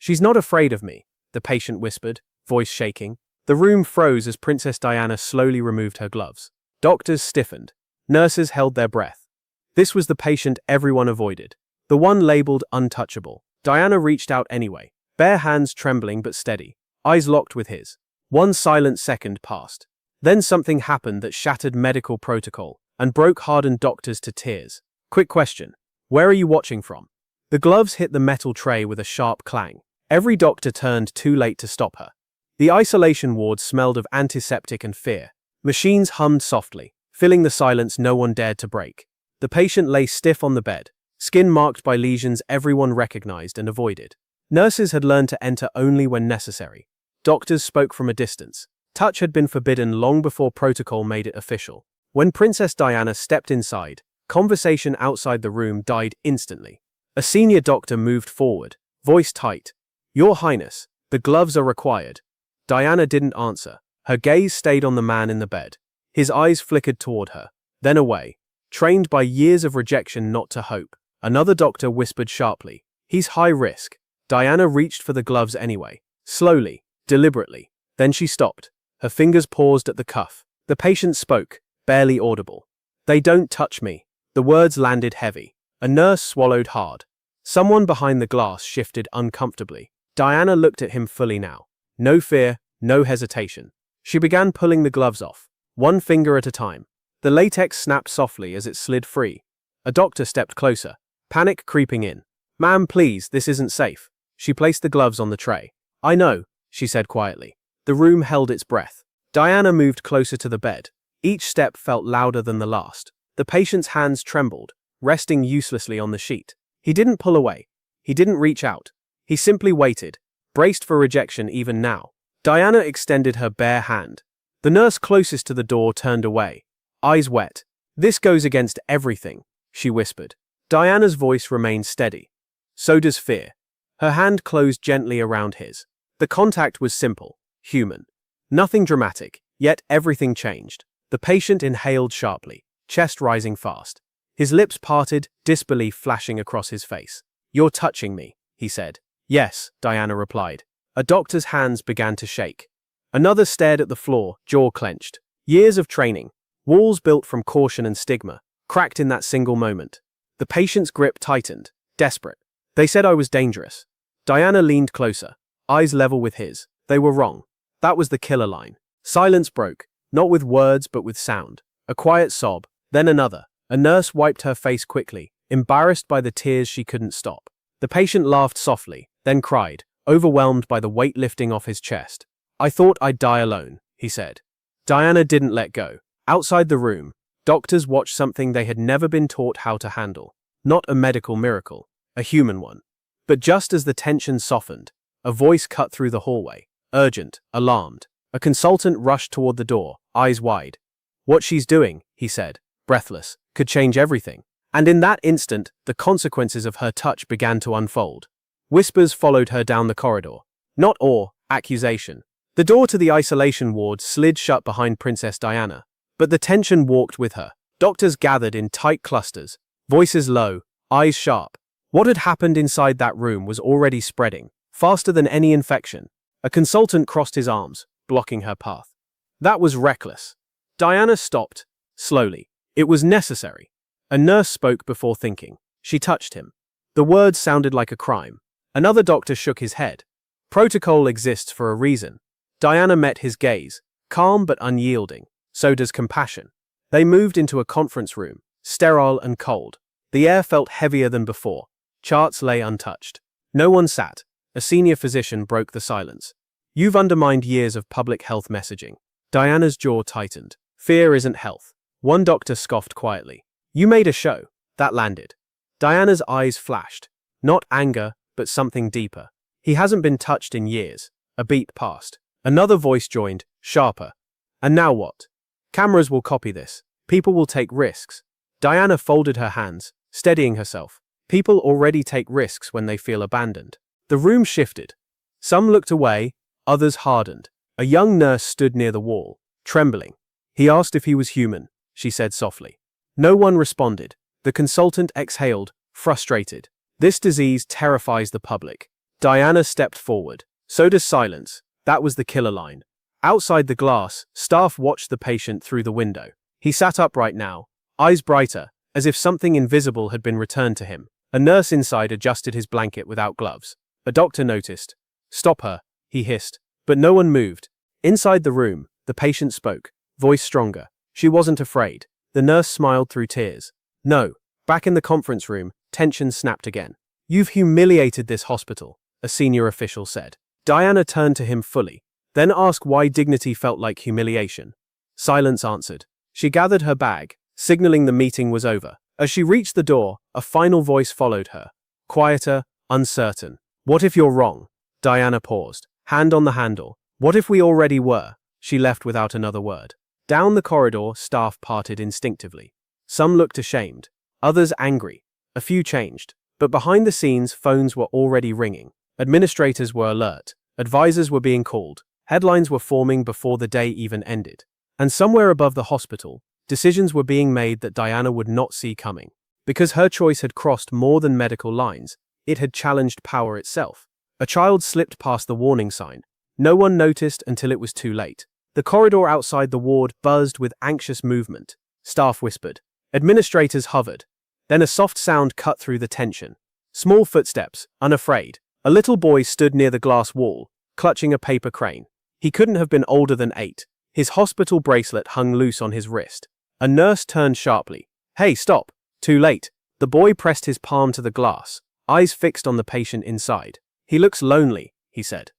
"She's not afraid of me," the patient whispered, voice shaking. The room froze as Princess Diana slowly removed her gloves. Doctors stiffened. Nurses held their breath. This was the patient everyone avoided, the one labeled untouchable. Diana reached out anyway, bare hands trembling but steady, eyes locked with his. One silent second passed. Then something happened that shattered medical protocol and broke hardened doctors to tears. "Quick question. Where are you watching from?" The gloves hit the metal tray with a sharp clang. Every doctor turned too late to stop her. The isolation ward smelled of antiseptic and fear. Machines hummed softly, filling the silence no one dared to break. The patient lay stiff on the bed, skin marked by lesions everyone recognized and avoided. Nurses had learned to enter only when necessary. Doctors spoke from a distance. Touch had been forbidden long before protocol made it official. When Princess Diana stepped inside, conversation outside the room died instantly. A senior doctor moved forward, voice tight. "Your Highness, the gloves are required." Diana didn't answer. Her gaze stayed on the man in the bed. His eyes flickered toward her, then away. Trained by years of rejection not to hope, another doctor whispered sharply, "He's high risk." Diana reached for the gloves anyway, slowly, deliberately. Then she stopped. Her fingers paused at the cuff. The patient spoke, barely audible. "They don't touch me." The words landed heavy. A nurse swallowed hard. Someone behind the glass shifted uncomfortably. Diana looked at him fully now. No fear, no hesitation. She began pulling the gloves off, one finger at a time. The latex snapped softly as it slid free. A doctor stepped closer, panic creeping in. "Ma'am, please, this isn't safe." She placed the gloves on the tray. "I know," she said quietly. The room held its breath. Diana moved closer to the bed. Each step felt louder than the last. The patient's hands trembled, resting uselessly on the sheet. He didn't pull away. He didn't reach out. He simply waited, braced for rejection even now. Diana extended her bare hand. The nurse closest to the door turned away, eyes wet. "This goes against everything," she whispered. Diana's voice remained steady. "So does fear." Her hand closed gently around his. The contact was simple, human. Nothing dramatic, yet everything changed. The patient inhaled sharply, chest rising fast. His lips parted, disbelief flashing across his face. "You're touching me," he said. "Yes," Diana replied. A doctor's hands began to shake. Another stared at the floor, jaw clenched. Years of training, walls built from caution and stigma, cracked in that single moment. The patient's grip tightened, desperate. "They said I was dangerous." Diana leaned closer, eyes level with his. They were wrong. That was the killer line. Silence broke, not with words but with sound. A quiet sob, then another. A nurse wiped her face quickly, embarrassed by the tears she couldn't stop. The patient laughed softly, then cried, overwhelmed by the weight lifting off his chest. "I thought I'd die alone," he said. Diana didn't let go. Outside the room, doctors watched something they had never been taught how to handle. Not a medical miracle, a human one. But just as the tension softened, a voice cut through the hallway, urgent, alarmed. A consultant rushed toward the door, eyes wide. "What she's doing," he said, breathless, "could change everything." And in that instant, the consequences of her touch began to unfold. Whispers followed her down the corridor. Not awe, accusation. The door to the isolation ward slid shut behind Princess Diana, but the tension walked with her. Doctors gathered in tight clusters, voices low, eyes sharp. What had happened inside that room was already spreading, faster than any infection. A consultant crossed his arms, blocking her path. That was reckless. Diana stopped, slowly. It was necessary. A nurse spoke before thinking. She touched him. The words sounded like a crime. Another doctor shook his head. Protocol exists for a reason. Diana met his gaze, calm but unyielding. So does compassion. They moved into a conference room, sterile and cold. The air felt heavier than before. Charts lay untouched. No one sat. A senior physician broke the silence. "You've undermined years of public health messaging." Diana's jaw tightened. "Fear isn't health." One doctor scoffed quietly. "You made a show." That landed. Diana's eyes flashed. Not anger, but something deeper. "He hasn't been touched in years." A beat passed. Another voice joined, sharper. "And now what? Cameras will copy this. People will take risks." Diana folded her hands, steadying herself. People already take risks when they feel abandoned. The room shifted. Some looked away, others hardened. A young nurse stood near the wall, trembling. "He asked if he was human," she said softly. No one responded. The consultant exhaled, frustrated. "This disease terrifies the public. Diana stepped forward. So does silence. That was the killer line. Outside the glass, staff watched the patient through the window. He sat upright now, eyes brighter, as if something invisible had been returned to him. A nurse inside adjusted his blanket without gloves. A doctor noticed. "Stop her," he hissed. But no one moved. Inside the room, the patient spoke, voice stronger. She wasn't afraid. The nurse smiled through tears. "No." Back in the conference room, tension snapped again. "You've humiliated this hospital," a senior official said. Diana turned to him fully, then asked why dignity felt like humiliation. Silence answered. She gathered her bag, signaling the meeting was over. As she reached the door, a final voice followed her. Quieter, uncertain. "What if you're wrong?" Diana paused, hand on the handle. "What if we already were?" She left without another word. Down the corridor, staff parted instinctively. Some looked ashamed, others angry. A few changed. But behind the scenes, phones were already ringing. Administrators were alert. Advisors were being called. Headlines were forming before the day even ended. And somewhere above the hospital, decisions were being made that Diana would not see coming. Because her choice had crossed more than medical lines, it had challenged power itself. A child slipped past the warning sign. No one noticed until it was too late. The corridor outside the ward buzzed with anxious movement. Staff whispered. Administrators hovered. Then a soft sound cut through the tension. Small footsteps, unafraid. A little boy stood near the glass wall, clutching a paper crane. He couldn't have been older than 8. His hospital bracelet hung loose on his wrist. A nurse turned sharply. "Hey, stop." Too late. The boy pressed his palm to the glass, eyes fixed on the patient inside. "He looks lonely," he said.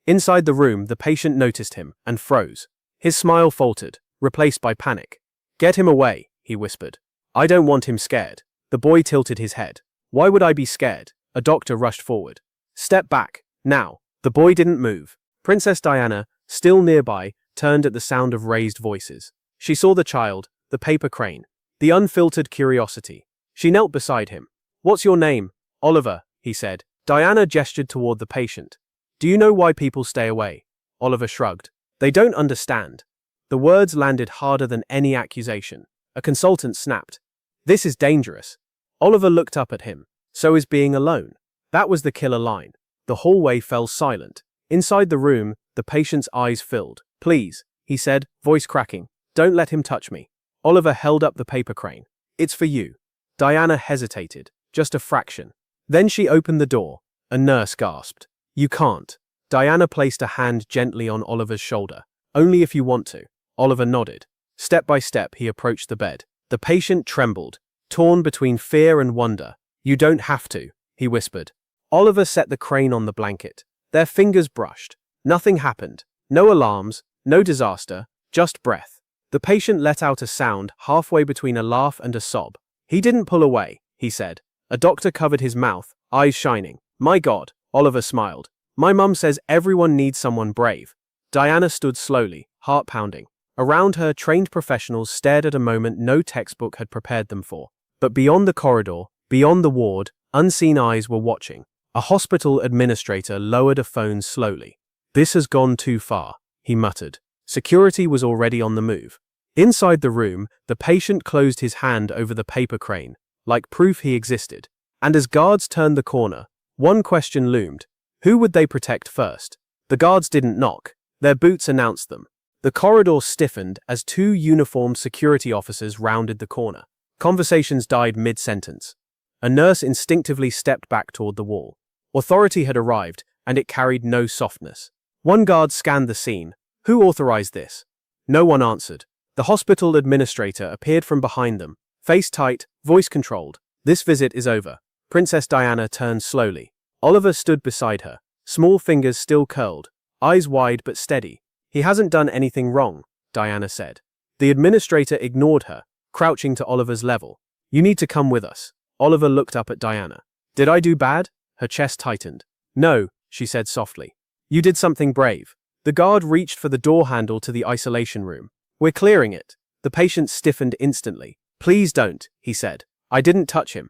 Inside the room, the patient noticed him and froze. His smile faltered, replaced by panic. "Get him away," he whispered. "I don't want him scared." The boy tilted his head. "Why would I be scared?" A doctor rushed forward. "Step back, now." The boy didn't move. Princess Diana, still nearby, turned at the sound of raised voices. She saw the child, the paper crane, the unfiltered curiosity. She knelt beside him. "What's your name?" "Oliver," he said. Diana gestured toward the patient. "Do you know why people stay away?" Oliver shrugged. "They don't understand." The words landed harder than any accusation. A consultant snapped. "This is dangerous." Oliver looked up at him. "So is being alone." That was the killer line. The hallway fell silent. Inside the room, the patient's eyes filled. "Please," he said, voice cracking. "Don't let him touch me." Oliver held up the paper crane. "It's for you." Diana hesitated, just a fraction. Then she opened the door. A nurse gasped. "You can't." Diana placed a hand gently on Oliver's shoulder. "Only if you want to." Oliver nodded. Step by step, he approached the bed. The patient trembled, torn between fear and wonder. "You don't have to," he whispered. Oliver set the crane on the blanket. Their fingers brushed. Nothing happened. No alarms, no disaster, just breath. The patient let out a sound halfway between a laugh and a sob. "He didn't pull away," he said. A doctor covered his mouth, eyes shining. "My God," Oliver smiled. "My mum says everyone needs someone brave." Diana stood slowly, heart pounding. Around her, trained professionals stared at a moment no textbook had prepared them for. But beyond the corridor, beyond the ward, unseen eyes were watching. A hospital administrator lowered a phone slowly. "This has gone too far," he muttered. Security was already on the move. Inside the room, the patient closed his hand over the paper crane, like proof he existed. And as guards turned the corner, one question loomed. Who would they protect first? The guards didn't knock. Their boots announced them. The corridor stiffened as 2 uniformed security officers rounded the corner. Conversations died mid-sentence. A nurse instinctively stepped back toward the wall. Authority had arrived, and it carried no softness. One guard scanned the scene. Who authorized this? No one answered. The hospital administrator appeared from behind them, face tight, voice controlled. "This visit is over." Princess Diana turned slowly. Oliver stood beside her, small fingers still curled, eyes wide but steady. "He hasn't done anything wrong," Diana said. The administrator ignored her, crouching to Oliver's level. "You need to come with us." Oliver looked up at Diana. "Did I do bad?" Her chest tightened. "No," she said softly. "You did something brave." The guard reached for the door handle to the isolation room. "We're clearing it." The patient stiffened instantly. "Please don't," he said. "I didn't touch him."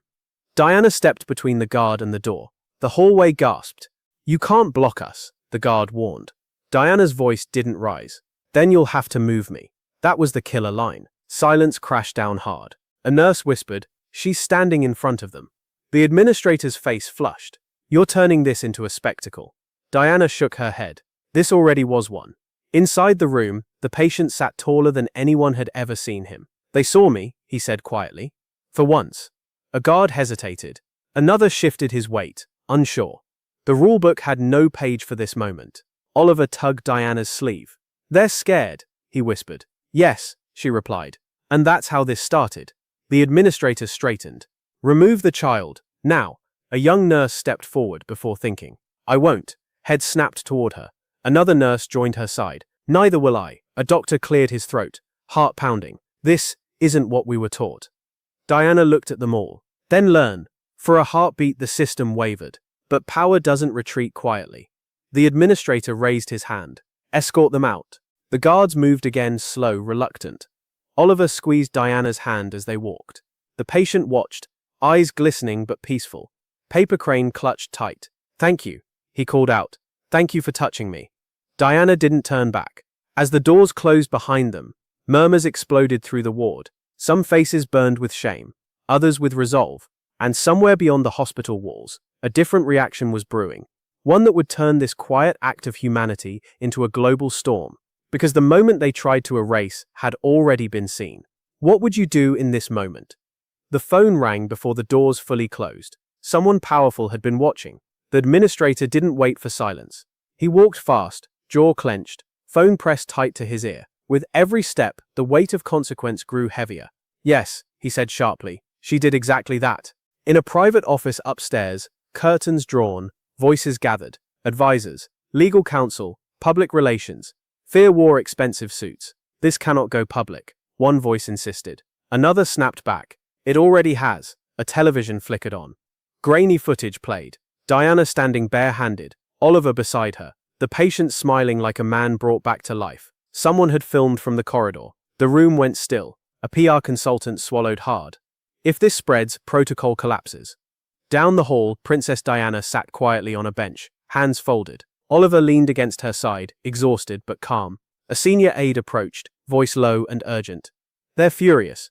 Diana stepped between the guard and the door. The hallway gasped. "You can't block us," the guard warned. Diana's voice didn't rise. "Then you'll have to move me." That was the killer line. Silence crashed down hard. A nurse whispered, "She's standing in front of them." The administrator's face flushed. You're turning this into a spectacle. Diana shook her head. This already was one. Inside the room, the patient sat taller than anyone had ever seen him. They saw me, he said quietly. For once. A guard hesitated. Another shifted his weight, unsure. The rulebook had no page for this moment. Oliver tugged Diana's sleeve. They're scared, he whispered. Yes, she replied. And that's how this started. The administrator straightened. Remove the child, now. A young nurse stepped forward before thinking. I won't. Head snapped toward her. Another nurse joined her side. Neither will I. A doctor cleared his throat, heart pounding. This isn't what we were taught. Diana looked at them all. Then learn. For a heartbeat the system wavered. But power doesn't retreat quietly. The administrator raised his hand. Escort them out. The guards moved again, slow, reluctant. Oliver squeezed Diana's hand as they walked. The patient watched, eyes glistening but peaceful. Paper crane clutched tight. Thank you, he called out. Thank you for touching me. Diana didn't turn back. As the doors closed behind them, murmurs exploded through the ward. Some faces burned with shame, others with resolve, and somewhere beyond the hospital walls, a different reaction was brewing. One that would turn this quiet act of humanity into a global storm, because the moment they tried to erase had already been seen. What would you do in this moment? The phone rang before the doors fully closed. Someone powerful had been watching. The administrator didn't wait for silence. He walked fast, jaw clenched, phone pressed tight to his ear. With every step, the weight of consequence grew heavier. Yes, he said sharply, she did exactly that. In a private office upstairs, curtains drawn, voices gathered, advisors, legal counsel, public relations. Fear wore expensive suits. This cannot go public, one voice insisted. Another snapped back. It already has. A television flickered on. Grainy footage played. Diana standing barehanded, Oliver beside her, the patient smiling like a man brought back to life. Someone had filmed from the corridor. The room went still. A PR consultant swallowed hard. If this spreads, protocol collapses. Down the hall, Princess Diana sat quietly on a bench, hands folded. Oliver leaned against her side, exhausted but calm. A senior aide approached, voice low and urgent. They're furious.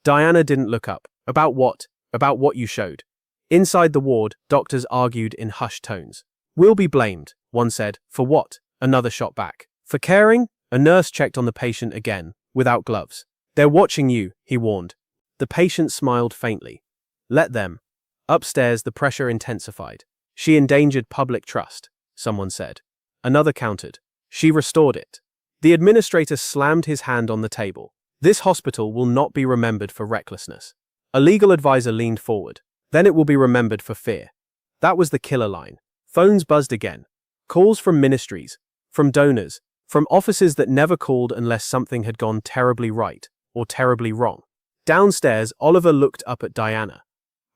Diana didn't look up. About what? About what you showed. Inside the ward, doctors argued in hushed tones. We'll be blamed, one said. For what? Another shot back. For caring? A nurse checked on the patient again, without gloves. They're watching you, he warned. The patient smiled faintly. Let them. Upstairs, the pressure intensified. She endangered public trust, someone said. Another countered. She restored it. The administrator slammed his hand on the table. This hospital will not be remembered for recklessness. A legal advisor leaned forward. Then it will be remembered for fear. That was the killer line. Phones buzzed again. Calls from ministries, from donors, from offices that never called unless something had gone terribly right or terribly wrong. Downstairs, Oliver looked up at Diana.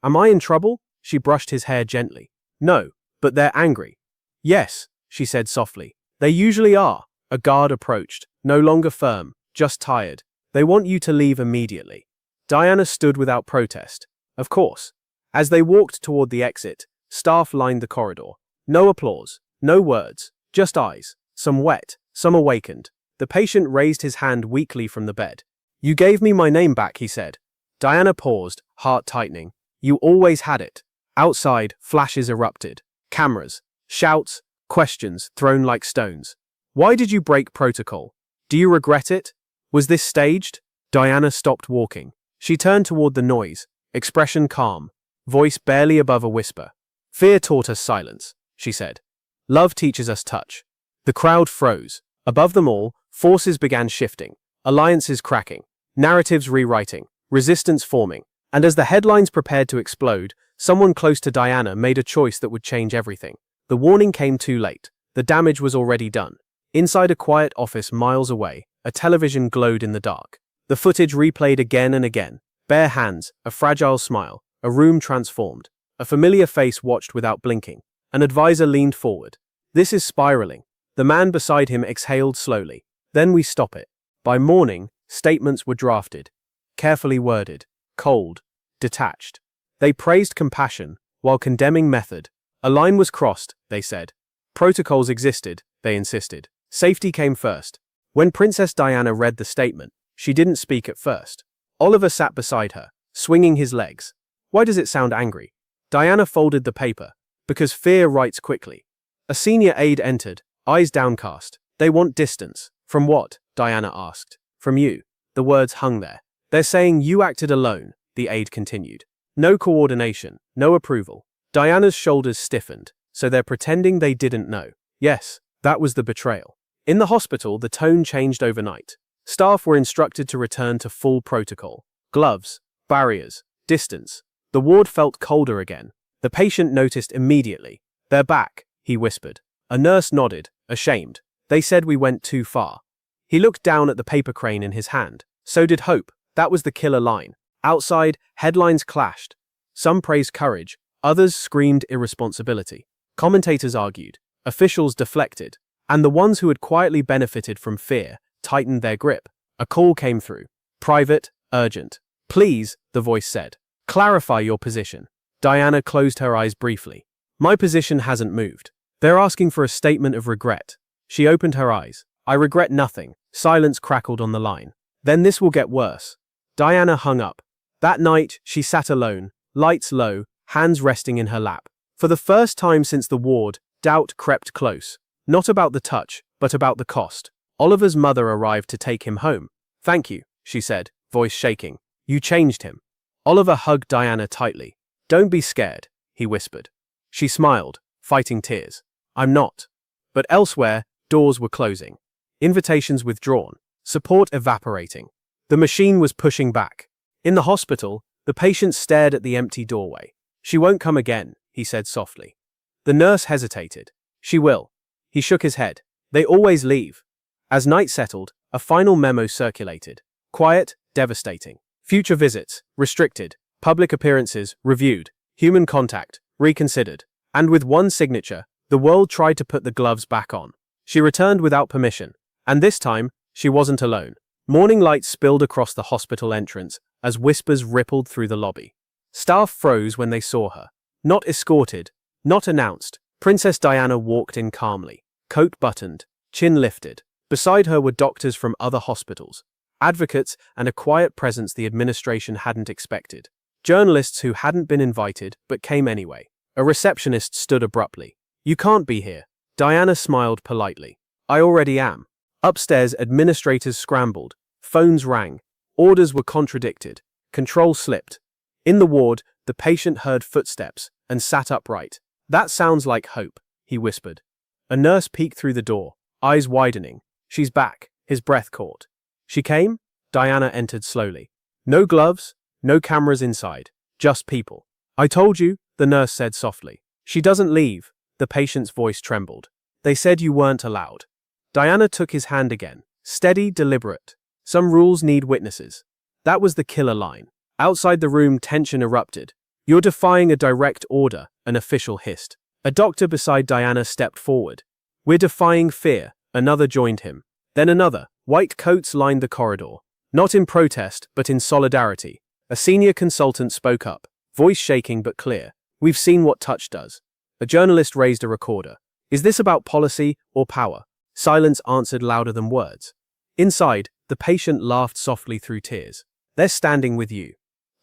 Am I in trouble? She brushed his hair gently. No, but they're angry. Yes, she said softly. They usually are. A guard approached, no longer firm, just tired. They want you to leave immediately. Diana stood without protest. Of course. As they walked toward the exit, staff lined the corridor. No applause, no words, just eyes, some wet, some awakened. The patient raised his hand weakly from the bed. You gave me my name back, he said. Diana paused, heart tightening. You always had it. Outside, flashes erupted. Cameras, shouts, questions thrown like stones. Why did you break protocol? Do you regret it? Was this staged? Diana stopped walking. She turned toward the noise, expression calm, voice barely above a whisper. Fear taught us silence, she said. Love teaches us touch. The crowd froze. Above them all, forces began shifting, alliances cracking, narratives rewriting, resistance forming, and as the headlines prepared to explode, someone close to Diana made a choice that would change everything. The warning came too late. The damage was already done. Inside a quiet office miles away, a television glowed in the dark. The footage replayed again and again. Bare hands, a fragile smile, a room transformed. A familiar face watched without blinking. An advisor leaned forward. This is spiraling. The man beside him exhaled slowly. Then we stop it. By morning, statements were drafted. Carefully worded. Cold. Detached. They praised compassion, while condemning method. A line was crossed, they said. Protocols existed, they insisted. Safety came first. When Princess Diana read the statement, she didn't speak at first. Oliver sat beside her, swinging his legs. Why does it sound angry? Diana folded the paper. Because fear writes quickly. A senior aide entered, eyes downcast. They want distance. From what? Diana asked. From you. The words hung there. They're saying you acted alone, the aide continued. No coordination, no approval. Diana's shoulders stiffened, so they're pretending they didn't know. Yes, that was the betrayal. In the hospital, the tone changed overnight. Staff were instructed to return to full protocol. Gloves, barriers, distance. The ward felt colder again. The patient noticed immediately. They're back, he whispered. A nurse nodded, ashamed. They said we went too far. He looked down at the paper crane in his hand. So did Hope. That was the killer line. Outside, headlines clashed. Some praised courage, others screamed irresponsibility. Commentators argued, officials deflected, and the ones who had quietly benefited from fear tightened their grip. A call came through. Private, urgent. Please, the voice said. Clarify your position. Diana closed her eyes briefly. My position hasn't moved. They're asking for a statement of regret. She opened her eyes. I regret nothing. Silence crackled on the line. Then this will get worse. Diana hung up. That night, she sat alone, lights low, hands resting in her lap. For the first time since the ward, doubt crept close. Not about the touch, but about the cost. Oliver's mother arrived to take him home. Thank you, she said, voice shaking. You changed him. Oliver hugged Diana tightly. Don't be scared, he whispered. She smiled, fighting tears. I'm not. But elsewhere, doors were closing. Invitations withdrawn. Support evaporating. The machine was pushing back. In the hospital, the patient stared at the empty doorway. She won't come again, he said softly. The nurse hesitated. She will. He shook his head. They always leave. As night settled, a final memo circulated. Quiet, devastating. Future visits, restricted. Public appearances, reviewed. Human contact, reconsidered. And with one signature, the world tried to put the gloves back on. She returned without permission. And this time, she wasn't alone. Morning light spilled across the hospital entrance as whispers rippled through the lobby. Staff froze when they saw her. Not escorted, not announced. Princess Diana walked in calmly, coat buttoned, chin lifted. Beside her were doctors from other hospitals, advocates, and a quiet presence the administration hadn't expected. Journalists who hadn't been invited but came anyway. A receptionist stood abruptly. You can't be here. Diana smiled politely. I already am. Upstairs, administrators scrambled. Phones rang. Orders were contradicted. Control slipped. In the ward, the patient heard footsteps and sat upright. That sounds like Hope, he whispered. A nurse peeked through the door, eyes widening. She's back, his breath caught. She came? Diana entered slowly. No gloves, no cameras inside, just people. I told you, the nurse said softly. She doesn't leave, the patient's voice trembled. They said you weren't allowed. Diana took his hand again, steady, deliberate. Some rules need witnesses. That was the killer line. Outside the room, tension erupted. You're defying a direct order, an official hissed. A doctor beside Diana stepped forward. We're defying fear, another joined him. Then another. White coats lined the corridor. Not in protest, but in solidarity. A senior consultant spoke up, voice shaking but clear. We've seen what touch does. A journalist raised a recorder. Is this about policy or power? Silence answered louder than words. Inside, the patient laughed softly through tears. They're standing with you.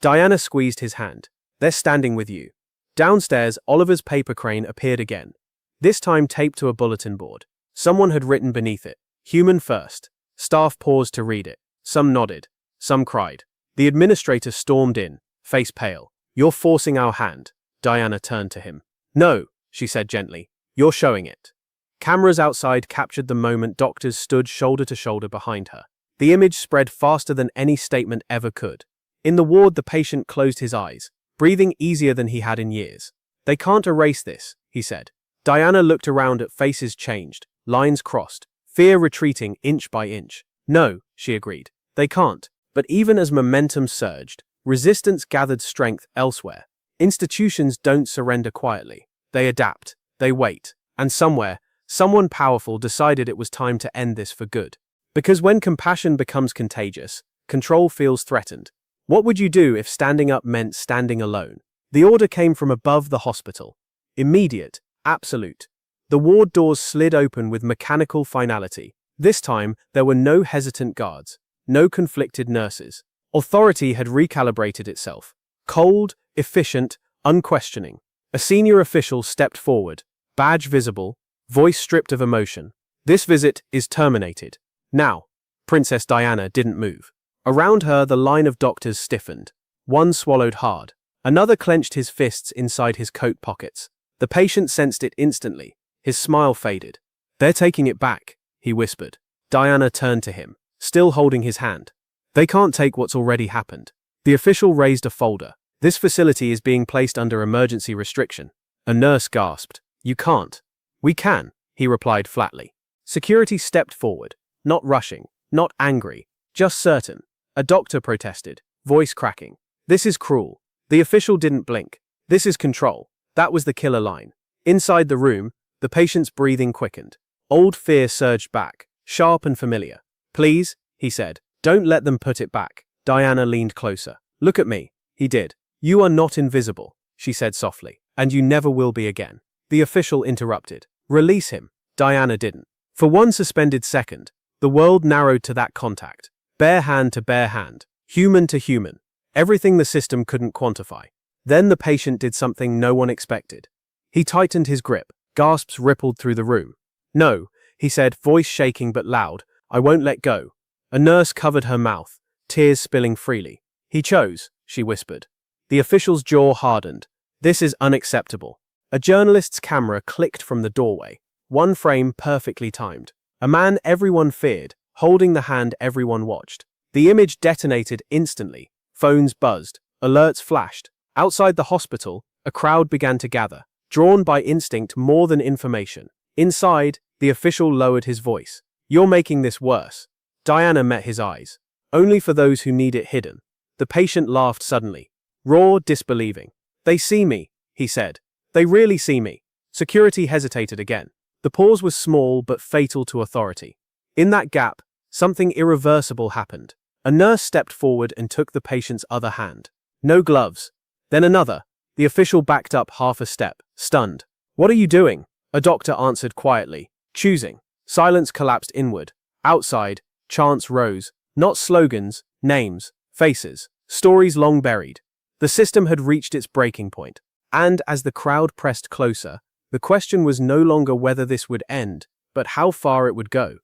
Diana squeezed his hand. They're standing with you. Downstairs, Oliver's paper crane appeared again. This time taped to a bulletin board. Someone had written beneath it, Human first. Staff paused to read it. Some nodded. Some cried. The administrator stormed in, face pale. You're forcing our hand. Diana turned to him. No, she said gently. You're showing it. Cameras outside captured the moment doctors stood shoulder to shoulder behind her. The image spread faster than any statement ever could. In the ward, the patient closed his eyes, breathing easier than he had in years. They can't erase this, he said. Diana looked around at faces changed, lines crossed, fear retreating inch by inch. No, she agreed. They can't. But even as momentum surged, resistance gathered strength elsewhere. Institutions don't surrender quietly. They adapt. They wait. And somewhere, someone powerful decided it was time to end this for good. Because when compassion becomes contagious, control feels threatened. What would you do if standing up meant standing alone? The order came from above the hospital. Immediate, absolute. The ward doors slid open with mechanical finality. This time, there were no hesitant guards, no conflicted nurses. Authority had recalibrated itself. Cold, efficient, unquestioning. A senior official stepped forward, badge visible, voice stripped of emotion. This visit is terminated. Now. Princess Diana didn't move. Around her, the line of doctors stiffened. One swallowed hard. Another clenched his fists inside his coat pockets. The patient sensed it instantly. His smile faded. "They're taking it back," he whispered. Diana turned to him, still holding his hand. "They can't take what's already happened." The official raised a folder. "This facility is being placed under emergency restriction." A nurse gasped. "You can't." "We can," he replied flatly. Security stepped forward, not rushing, not angry, just certain. A doctor protested, voice cracking. "This is cruel." The official didn't blink. "This is control." That was the killer line. Inside the room, the patient's breathing quickened. Old fear surged back, sharp and familiar. "Please," he said, "don't let them put it back." Diana leaned closer. "Look at me." He did. "You are not invisible," she said softly, "and you never will be again." The official interrupted. "Release him." Diana didn't. For one suspended second, the world narrowed to that contact. Bare hand to bare hand, human to human. Everything the system couldn't quantify. Then the patient did something no one expected. He tightened his grip. Gasps rippled through the room. "No," he said, voice shaking but loud. "I won't let go." A nurse covered her mouth, tears spilling freely. "He chose," she whispered. The official's jaw hardened. "This is unacceptable." A journalist's camera clicked from the doorway. One frame perfectly timed. A man everyone feared, holding the hand everyone watched. The image detonated instantly. Phones buzzed. Alerts flashed. Outside the hospital, a crowd began to gather, drawn by instinct more than information. Inside, the official lowered his voice. "You're making this worse." Diana met his eyes. "Only for those who need it hidden." The patient laughed suddenly, raw, disbelieving. "They see me," he said. "They really see me." Security hesitated again. The pause was small but fatal to authority. In that gap, something irreversible happened. A nurse stepped forward and took the patient's other hand. No gloves. Then another. The official backed up half a step, stunned. "What are you doing?" A doctor answered quietly. "Choosing." Silence collapsed inward. Outside, chants rose. Not slogans, names, faces, stories long buried. The system had reached its breaking point. And as the crowd pressed closer, the question was no longer whether this would end, but how far it would go.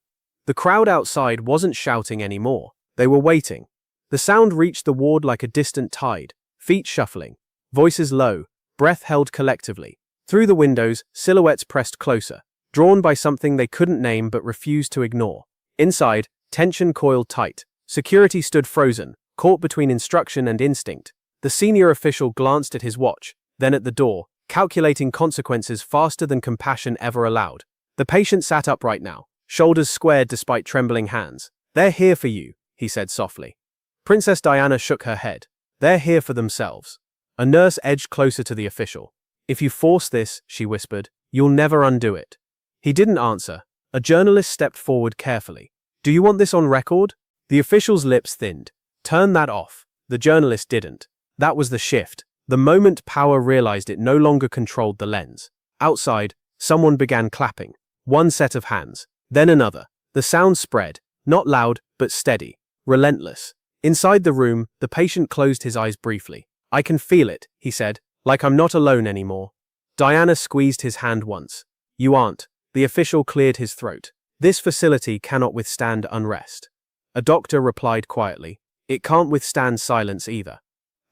The crowd outside wasn't shouting anymore. They were waiting. The sound reached the ward like a distant tide, feet shuffling, voices low, breath held collectively. Through the windows, silhouettes pressed closer, drawn by something they couldn't name but refused to ignore. Inside, tension coiled tight. Security stood frozen, caught between instruction and instinct. The senior official glanced at his watch, then at the door, calculating consequences faster than compassion ever allowed. The patient sat upright now, shoulders squared despite trembling hands. "They're here for you," he said softly. Princess Diana shook her head. "They're here for themselves." A nurse edged closer to the official. "If you force this," she whispered, "you'll never undo it." He didn't answer. A journalist stepped forward carefully. "Do you want this on record?" The official's lips thinned. "Turn that off." The journalist didn't. That was the shift. The moment power realized it no longer controlled the lens. Outside, someone began clapping. One set of hands, then another. The sound spread, not loud, but steady, relentless. Inside the room, the patient closed his eyes briefly. "I can feel it," he said, "like I'm not alone anymore." Diana squeezed his hand once. "You aren't." The official cleared his throat. "This facility cannot withstand unrest." A doctor replied quietly. "It can't withstand silence either."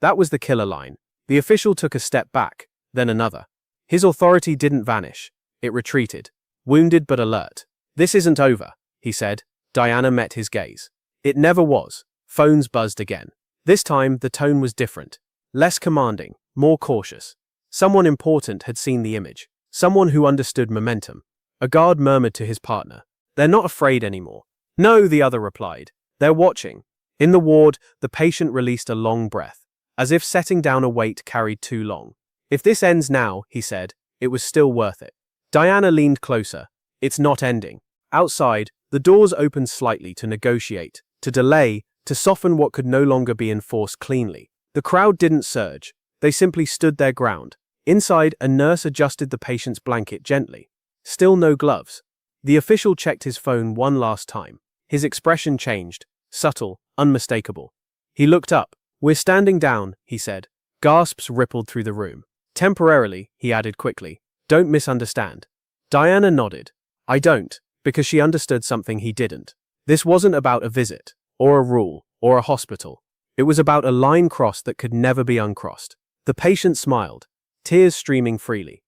That was the killer line. The official took a step back, then another. His authority didn't vanish. It retreated, wounded but alert. "This isn't over," he said. Diana met his gaze. It never was. Phones buzzed again. This time, the tone was different. Less commanding, more cautious. Someone important had seen the image. Someone who understood momentum. A guard murmured to his partner. "They're not afraid anymore." "No," the other replied. "They're watching." In the ward, the patient released a long breath, as if setting down a weight carried too long. "If this ends now," he said, "it was still worth it." Diana leaned closer. "It's not ending." Outside, the doors opened slightly to negotiate, to delay, to soften what could no longer be enforced cleanly. The crowd didn't surge. They simply stood their ground. Inside, a nurse adjusted the patient's blanket gently. Still no gloves. The official checked his phone one last time. His expression changed, subtle, unmistakable. He looked up. "We're standing down," he said. Gasps rippled through the room. Temporarily, he added quickly. Don't misunderstand. Diana nodded. I don't, because she understood something he didn't. This wasn't about a visit, or a rule, or a hospital. It was about a line crossed that could never be uncrossed. The patient smiled, tears streaming freely.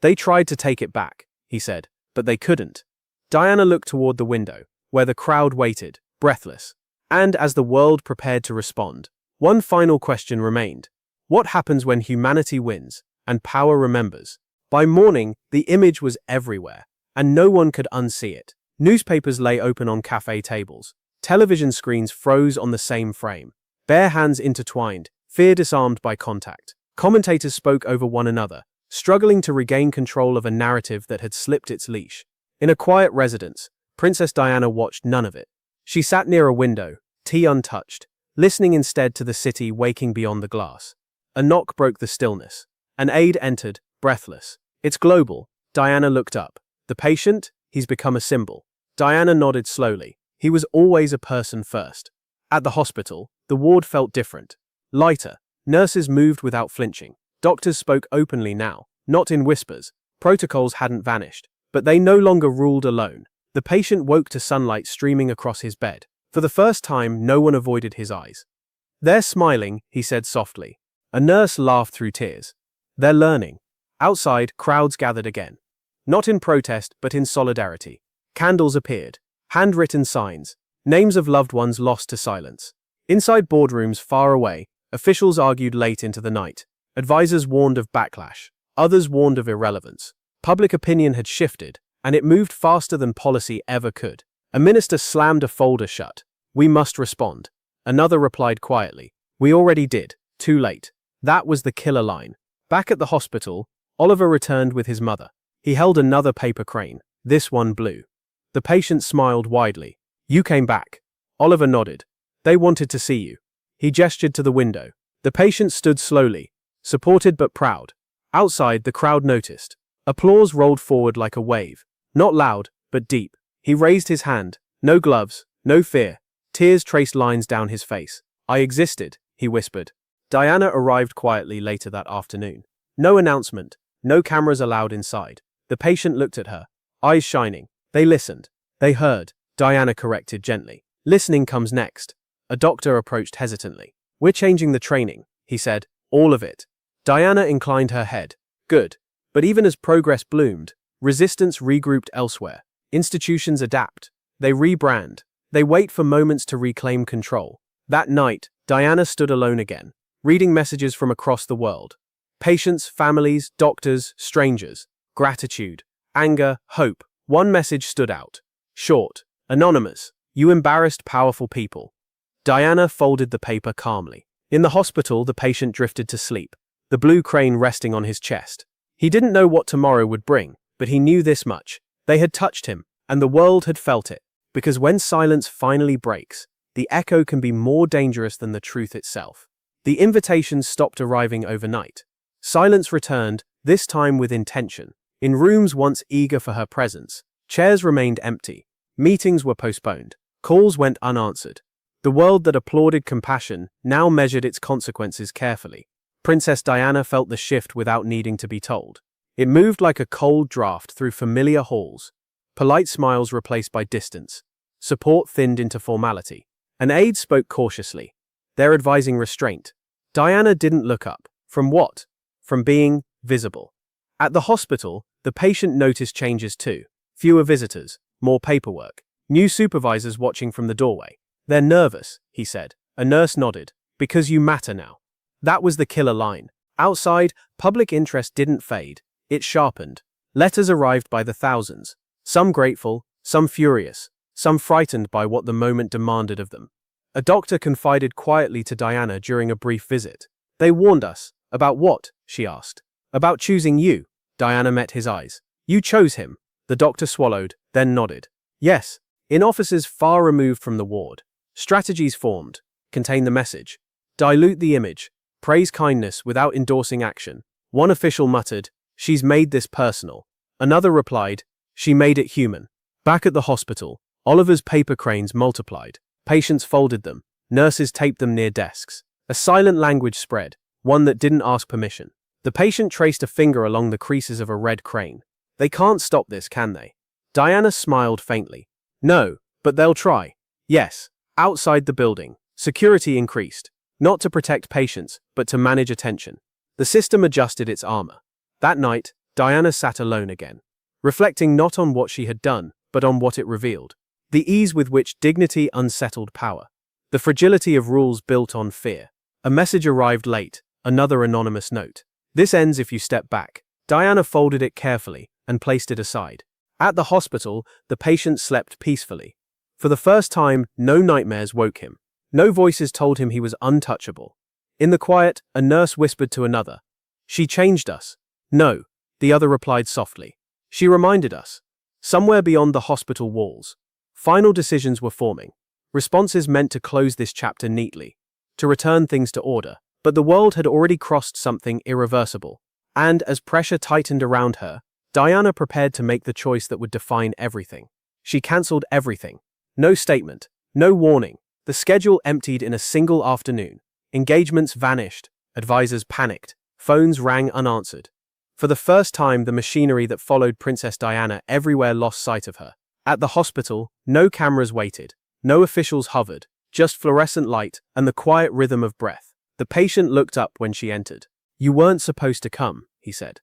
They tried to take it back, he said, but they couldn't. Diana looked toward the window, where the crowd waited, breathless. And as the world prepared to respond, one final question remained. What happens when humanity wins, and power remembers? By morning, the image was everywhere, and no one could unsee it. Newspapers lay open on cafe tables. Television screens froze on the same frame. Bare hands intertwined, fear disarmed by contact. Commentators spoke over one another, struggling to regain control of a narrative that had slipped its leash. In a quiet residence, Princess Diana watched none of it. She sat near a window, tea untouched, listening instead to the city waking beyond the glass. A knock broke the stillness. An aide entered, breathless. It's global. Diana looked up. The patient? He's become a symbol. Diana nodded slowly. He was always a person first. At the hospital, the ward felt different. Lighter. Nurses moved without flinching. Doctors spoke openly now, not in whispers. Protocols hadn't vanished, but they no longer ruled alone. The patient woke to sunlight streaming across his bed. For the first time, no one avoided his eyes. They're smiling, he said softly. A nurse laughed through tears. They're learning. Outside, crowds gathered again. Not in protest, but in solidarity. Candles appeared. Handwritten signs. Names of loved ones lost to silence. Inside boardrooms far away, officials argued late into the night. Advisors warned of backlash. Others warned of irrelevance. Public opinion had shifted, and it moved faster than policy ever could. A minister slammed a folder shut. We must respond. Another replied quietly. We already did. Too late. That was the killer line. Back at the hospital, Oliver returned with his mother. He held another paper crane, this one blue. The patient smiled widely. You came back. Oliver nodded. They wanted to see you. He gestured to the window. The patient stood slowly, supported but proud. Outside, the crowd noticed. Applause rolled forward like a wave. Not loud, but deep. He raised his hand. No gloves, no fear. Tears traced lines down his face. I existed, he whispered. Diana arrived quietly later that afternoon. No announcement, no cameras allowed inside. The patient looked at her, eyes shining. They listened. They heard. Diana corrected gently. Listening comes next. A doctor approached hesitantly. We're changing the training, he said. All of it. Diana inclined her head. Good. But even as progress bloomed, resistance regrouped elsewhere. Institutions adapt. They rebrand. They wait for moments to reclaim control. That night, Diana stood alone again, reading messages from across the world. Patients, families, doctors, strangers. Gratitude, anger, hope. One message stood out. Short, anonymous. You embarrassed powerful people. Diana folded the paper calmly. In the hospital, the patient drifted to sleep, the blue crane resting on his chest. He didn't know what tomorrow would bring, but he knew this much. They had touched him, and the world had felt it. Because when silence finally breaks, the echo can be more dangerous than the truth itself. The invitations stopped arriving overnight. Silence returned, this time with intention. In rooms once eager for her presence, chairs remained empty. Meetings were postponed. Calls went unanswered. The world that applauded compassion now measured its consequences carefully. Princess Diana felt the shift without needing to be told. It moved like a cold draft through familiar halls. Polite smiles replaced by distance. Support thinned into formality. An aide spoke cautiously. They're advising restraint. Diana didn't look up. From what? From being visible. At the hospital, the patient noticed changes too. Fewer visitors, more paperwork. New supervisors watching from the doorway. They're nervous, he said. A nurse nodded. Because you matter now. That was the killer line. Outside, public interest didn't fade. It sharpened. Letters arrived by the thousands. Some grateful, some furious, some frightened by what the moment demanded of them. A doctor confided quietly to Diana during a brief visit. They warned us. About what? She asked. About choosing you. Diana met his eyes. You chose him. The doctor swallowed, then nodded. Yes. In offices far removed from the ward. Strategies formed. Contain the message. Dilute the image. Praise kindness without endorsing action. One official muttered, she's made this personal. Another replied, she made it human. Back at the hospital, Oliver's paper cranes multiplied. Patients folded them. Nurses taped them near desks. A silent language spread, one that didn't ask permission. The patient traced a finger along the creases of a red crane. They can't stop this, can they? Diana smiled faintly. No, but they'll try. Yes. Outside the building, security increased. Not to protect patients, but to manage attention. The system adjusted its armor. That night, Diana sat alone again, reflecting not on what she had done, but on what it revealed. The ease with which dignity unsettled power. The fragility of rules built on fear. A message arrived late, another anonymous note. This ends if you step back. Diana folded it carefully and placed it aside. At the hospital, the patient slept peacefully. For the first time, no nightmares woke him. No voices told him he was untouchable. In the quiet, a nurse whispered to another, "She changed us." "No," the other replied softly. "She reminded us." Somewhere beyond the hospital walls, final decisions were forming. Responses meant to close this chapter neatly, to return things to order. But the world had already crossed something irreversible. And as pressure tightened around her, Diana prepared to make the choice that would define everything. She cancelled everything. No statement, no warning. The schedule emptied in a single afternoon. Engagements vanished. Advisors panicked. Phones rang unanswered. For the first time, the machinery that followed Princess Diana everywhere lost sight of her. At the hospital, no cameras waited. No officials hovered. Just fluorescent light and the quiet rhythm of breath. The patient looked up when she entered. "You weren't supposed to come," he said.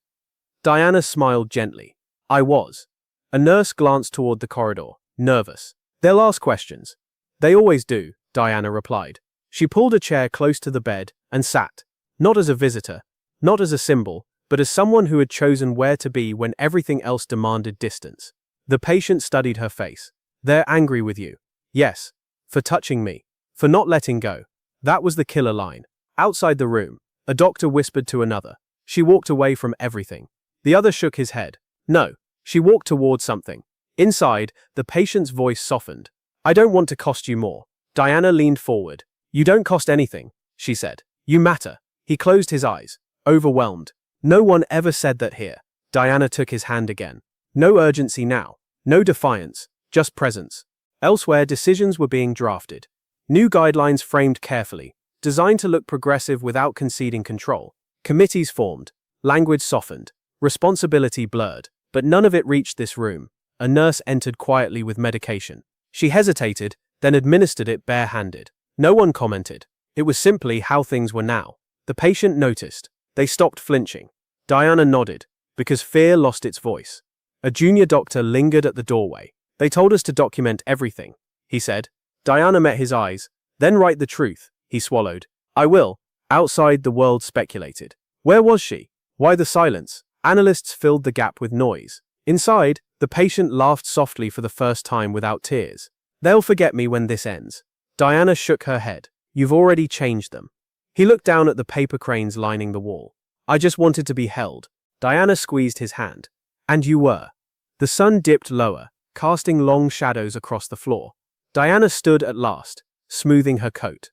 Diana smiled gently. "I was." A nurse glanced toward the corridor, nervous. "They'll ask questions." "They always do," Diana replied. She pulled a chair close to the bed and sat, not as a visitor, not as a symbol, but as someone who had chosen where to be when everything else demanded distance. The patient studied her face. "They're angry with you." "Yes. For touching me. For not letting go." That was the killer line. Outside the room, a doctor whispered to another. She walked away from everything. The other shook his head. No. She walked towards something. Inside, the patient's voice softened. "I don't want to cost you more." Diana leaned forward. "You don't cost anything," she said. "You matter." He closed his eyes, overwhelmed. "No one ever said that here." Diana took his hand again. No urgency now. No defiance. Just presence. Elsewhere, decisions were being drafted. New guidelines framed carefully, designed to look progressive without conceding control. Committees formed. Language softened. Responsibility blurred. But none of it reached this room. A nurse entered quietly with medication. She hesitated, then administered it barehanded. No one commented. It was simply how things were now. The patient noticed. They stopped flinching. Diana nodded, because fear lost its voice. A junior doctor lingered at the doorway. "They told us to document everything," he said. Diana met his eyes. "Then write the truth," he swallowed. "I will." Outside, the world speculated. Where was she? Why the silence? Analysts filled the gap with noise. Inside, the patient laughed softly for the first time without tears. "They'll forget me when this ends." Diana shook her head. "You've already changed them." He looked down at the paper cranes lining the wall. "I just wanted to be held." Diana squeezed his hand. "And you were." The sun dipped lower, casting long shadows across the floor. Diana stood at last, smoothing her coat.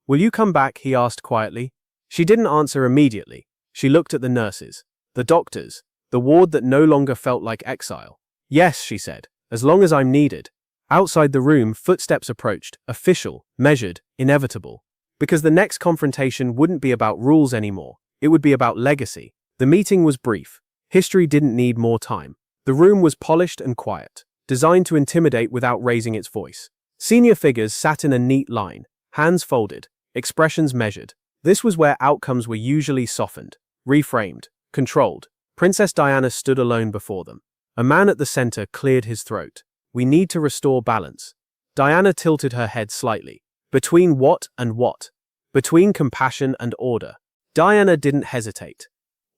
"Will you come back?" he asked quietly. She didn't answer immediately. She looked at the nurses, the doctors, the ward that no longer felt like exile. "Yes," she said, "as long as I'm needed." Outside the room, footsteps approached, official, measured, inevitable. Because the next confrontation wouldn't be about rules anymore. It would be about legacy. The meeting was brief. History didn't need more time. The room was polished and quiet, designed to intimidate without raising its voice. Senior figures sat in a neat line, hands folded, expressions measured. This was where outcomes were usually softened, reframed, controlled. Princess Diana stood alone before them. A man at the center cleared his throat. "We need to restore balance." Diana tilted her head slightly. Between what and what? Between compassion and order. Diana didn't hesitate.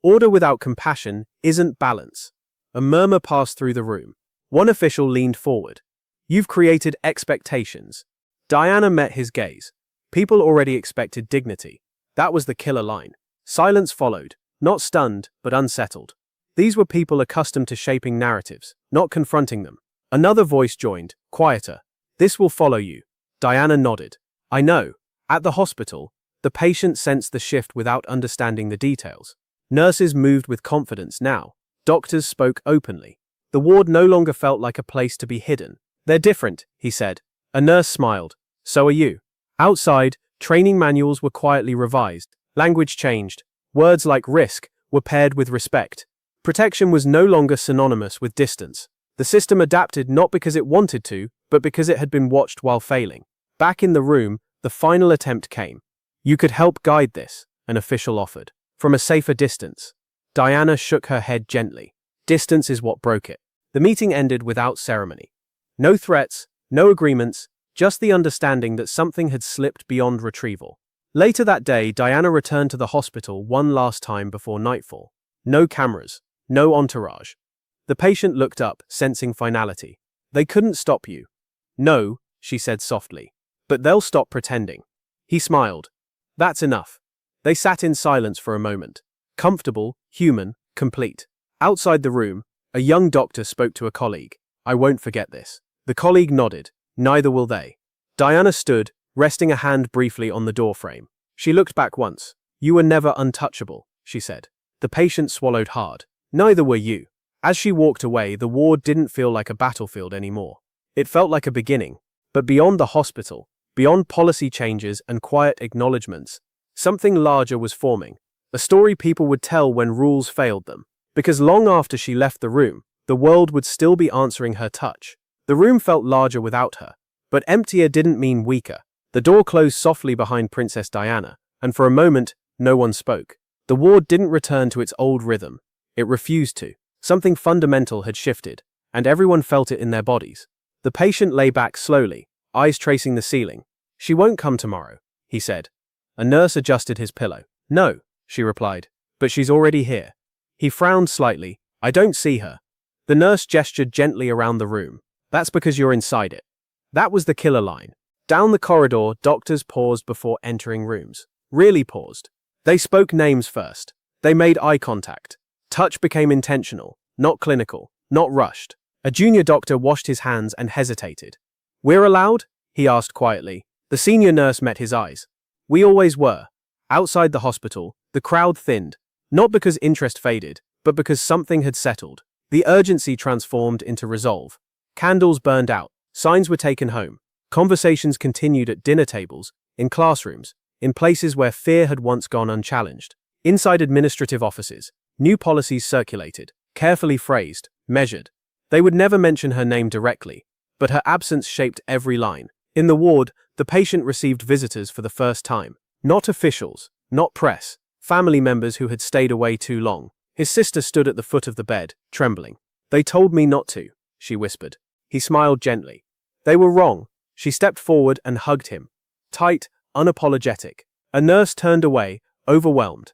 Order without compassion isn't balance. A murmur passed through the room. One official leaned forward. "You've created expectations." Diana met his gaze. People already expected dignity. That was the killer line. Silence followed, not stunned, but unsettled. These were people accustomed to shaping narratives, not confronting them. Another voice joined, quieter. "This will follow you." Diana nodded. "I know." At the hospital, the patient sensed the shift without understanding the details. Nurses moved with confidence now. Doctors spoke openly. The ward no longer felt like a place to be hidden. "They're different," he said. A nurse smiled. "So are you." Outside, training manuals were quietly revised. Language changed. Words like risk were paired with respect. Protection was no longer synonymous with distance. The system adapted not because it wanted to, but because it had been watched while failing. Back in the room, the final attempt came. "You could help guide this," an official offered. "From a safer distance." Diana shook her head gently. Distance is what broke it. The meeting ended without ceremony. No threats, no agreements, just the understanding that something had slipped beyond retrieval. Later that day, Diana returned to the hospital one last time before nightfall. No cameras, no entourage. The patient looked up, sensing finality. "They couldn't stop you." "No," she said softly. "But they'll stop pretending." He smiled. "That's enough." They sat in silence for a moment. Comfortable, human, complete. Outside the room, a young doctor spoke to a colleague. "I won't forget this." The colleague nodded. Neither will they. Diana stood, resting a hand briefly on the doorframe. She looked back once. "You were never untouchable," she said. The patient swallowed hard. "Neither were you." As she walked away, the ward didn't feel like a battlefield anymore. It felt like a beginning. But beyond the hospital, beyond policy changes and quiet acknowledgements, something larger was forming. A story people would tell when rules failed them. Because long after she left the room, the world would still be answering her touch. The room felt larger without her. But emptier didn't mean weaker. The door closed softly behind Princess Diana, and for a moment, no one spoke. The ward didn't return to its old rhythm. It refused to. Something fundamental had shifted, and everyone felt it in their bodies. The patient lay back slowly, eyes tracing the ceiling. "She won't come tomorrow," he said. A nurse adjusted his pillow. "No," she replied, "but she's already here." He frowned slightly. "I don't see her." The nurse gestured gently around the room. "That's because you're inside it." That was the killer line. Down the corridor, doctors paused before entering rooms. Really paused. They spoke names first. They made eye contact. Touch became intentional, not clinical, not rushed. A junior doctor washed his hands and hesitated. "We're allowed?" he asked quietly. The senior nurse met his eyes. "We always were." Outside the hospital, the crowd thinned, not because interest faded, but because something had settled. The urgency transformed into resolve. Candles burned out. Signs were taken home. Conversations continued at dinner tables, in classrooms, in places where fear had once gone unchallenged. Inside administrative offices, new policies circulated, carefully phrased, measured. They would never mention her name directly, but her absence shaped every line. In the ward, the patient received visitors for the first time. Not officials, not press, family members who had stayed away too long. His sister stood at the foot of the bed, trembling. "They told me not to," she whispered. He smiled gently. "They were wrong." She stepped forward and hugged him. Tight, unapologetic. A nurse turned away, overwhelmed.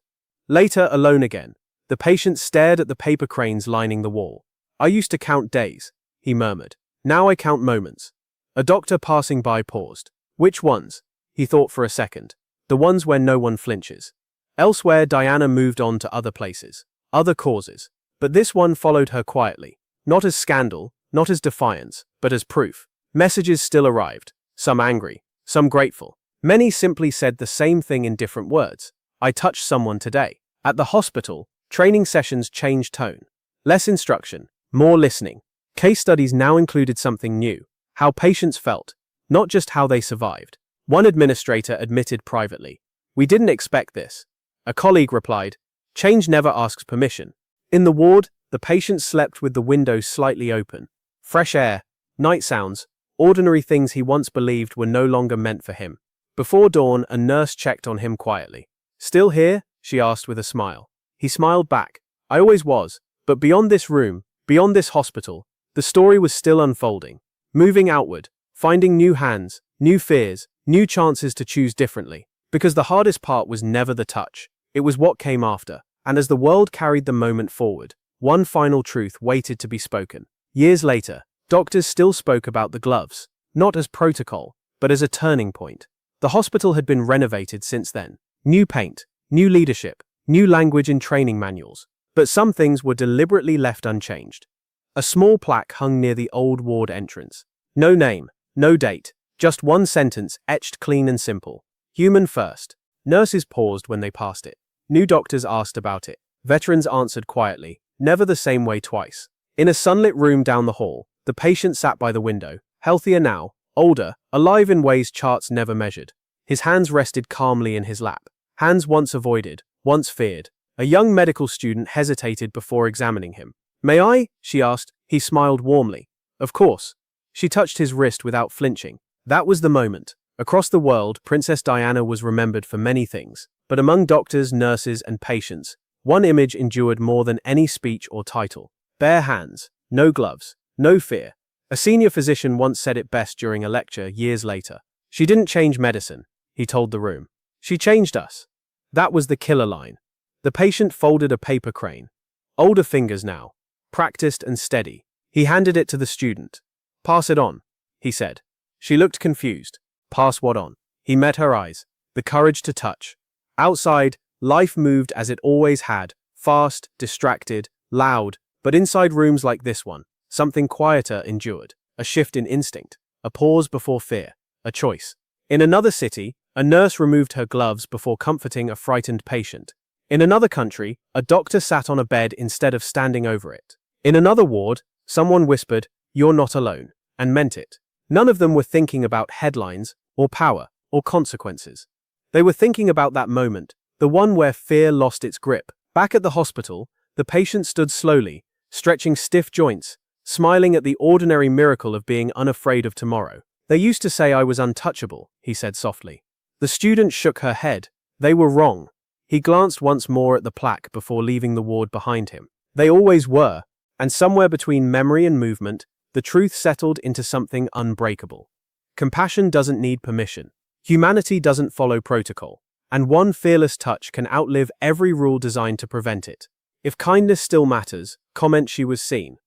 Later, alone again, the patient stared at the paper cranes lining the wall. "I used to count days," he murmured. "Now I count moments." A doctor passing by paused. "Which ones?" He thought for a second. "The ones where no one flinches." Elsewhere, Diana moved on to other places, other causes. But this one followed her quietly. Not as scandal, not as defiance, but as proof. Messages still arrived, some angry, some grateful. Many simply said the same thing in different words. "I touched someone today." At the hospital, training sessions changed tone. Less instruction, more listening. Case studies now included something new. How patients felt, not just how they survived. One administrator admitted privately, "We didn't expect this." A colleague replied, "Change never asks permission." In the ward, the patient slept with the windows slightly open. Fresh air, night sounds, ordinary things he once believed were no longer meant for him. Before dawn, a nurse checked on him quietly. "Still here?" she asked with a smile. He smiled back. "I always was." But beyond this room, beyond this hospital, the story was still unfolding. Moving outward, finding new hands, new fears, new chances to choose differently. Because the hardest part was never the touch. It was what came after. And as the world carried the moment forward, one final truth waited to be spoken. Years later, doctors still spoke about the gloves, not as protocol, but as a turning point. The hospital had been renovated since then. New paint, new leadership, new language in training manuals. But some things were deliberately left unchanged. A small plaque hung near the old ward entrance. No name, no date, just one sentence etched clean and simple. Human first. Nurses paused when they passed it. New doctors asked about it. Veterans answered quietly, never the same way twice. In a sunlit room down the hall, the patient sat by the window, healthier now, older, alive in ways charts never measured. His hands rested calmly in his lap. Hands once avoided, once feared. A young medical student hesitated before examining him. "May I?" she asked. He smiled warmly. "Of course." She touched his wrist without flinching. That was the moment. Across the world, Princess Diana was remembered for many things. But among doctors, nurses, and patients, one image endured more than any speech or title. Bare hands, no gloves, no fear. A senior physician once said it best during a lecture years later. "She didn't change medicine," he told the room. "She changed us." That was the killer line. The patient folded a paper crane. Older fingers now, practiced and steady. He handed it to the student. "Pass it on," he said. She looked confused. "Pass what on?" He met her eyes. The courage to touch. Outside, life moved as it always had, fast, distracted, loud, but inside rooms like this one, something quieter endured. A shift in instinct, a pause before fear, a choice. In another city, a nurse removed her gloves before comforting a frightened patient. In another country, a doctor sat on a bed instead of standing over it. In another ward, someone whispered, "You're not alone," and meant it. None of them were thinking about headlines, or power, or consequences. They were thinking about that moment, the one where fear lost its grip. Back at the hospital, the patient stood slowly, stretching stiff joints, smiling at the ordinary miracle of being unafraid of tomorrow. "They used to say I was untouchable," he said softly. The student shook her head. They were wrong. He glanced once more at the plaque before leaving the ward behind him. They always were, and somewhere between memory and movement, the truth settled into something unbreakable. Compassion doesn't need permission. Humanity doesn't follow protocol. And one fearless touch can outlive every rule designed to prevent it. If kindness still matters, comment "She was seen."